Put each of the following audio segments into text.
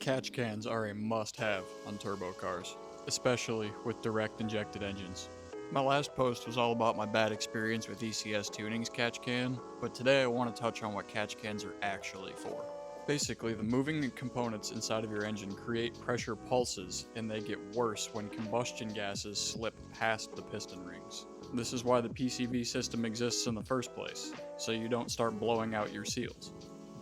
Catch cans are a must-have on turbo cars, especially with direct injected engines. My last post was all about my bad experience with ECS Tuning's catch can, but today I want to touch on what catch cans are actually for. Basically, the moving components inside of your engine create pressure pulses, and they get worse when combustion gases slip past the piston rings. This is why the PCV system exists in the first place, so you don't start blowing out your seals.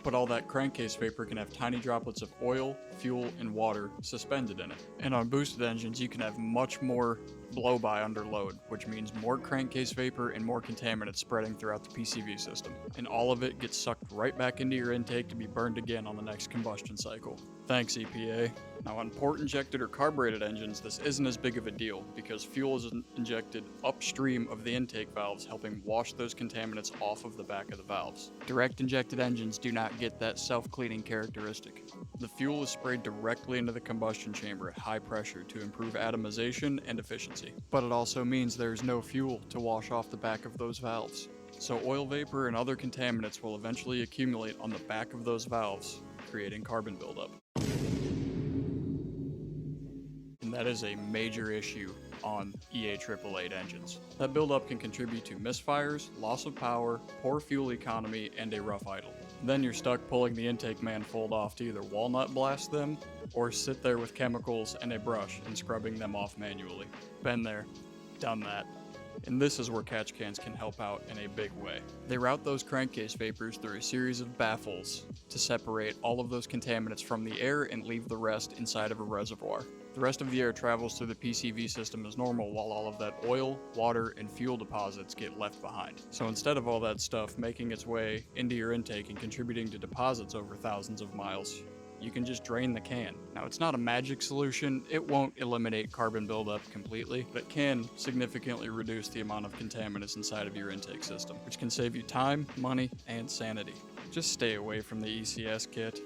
But all that crankcase vapor can have tiny droplets of oil, fuel, and water suspended in it. And on boosted engines, you can have much more blow-by under load, which means more crankcase vapor and more contaminants spreading throughout the PCV system. And all of it gets sucked right back into your intake to be burned again on the next combustion cycle. Thanks, EPA. Now on port-injected or carbureted engines, this isn't as big of a deal because fuel is injected upstream of the intake valves, helping wash those contaminants off of the back of the valves. Direct injected engines do not get that self-cleaning characteristic. The fuel is sprayed directly into the combustion chamber at high pressure to improve atomization and efficiency. But it also means there is no fuel to wash off the back of those valves. So oil vapor and other contaminants will eventually accumulate on the back of those valves, creating carbon buildup. And that is a major issue on EA888 engines. That buildup can contribute to misfires, loss of power, poor fuel economy, and a rough idle. Then you're stuck pulling the intake manifold off to either walnut blast them, or sit there with chemicals and a brush and scrubbing them off manually. Been there, done that. And this is where catch cans can help out in a big way. They route those crankcase vapors through a series of baffles to separate all of those contaminants from the air and leave the rest inside of a reservoir. The rest of the air travels through the PCV system as normal, while all of that oil, water, and fuel deposits get left behind. So instead of all that stuff making its way into your intake and contributing to deposits over thousands of miles, you can just drain the can. Now, it's not a magic solution. It won't eliminate carbon buildup completely, but it can significantly reduce the amount of contaminants inside of your intake system, which can save you time, money, and sanity. Just stay away from the ECS kit.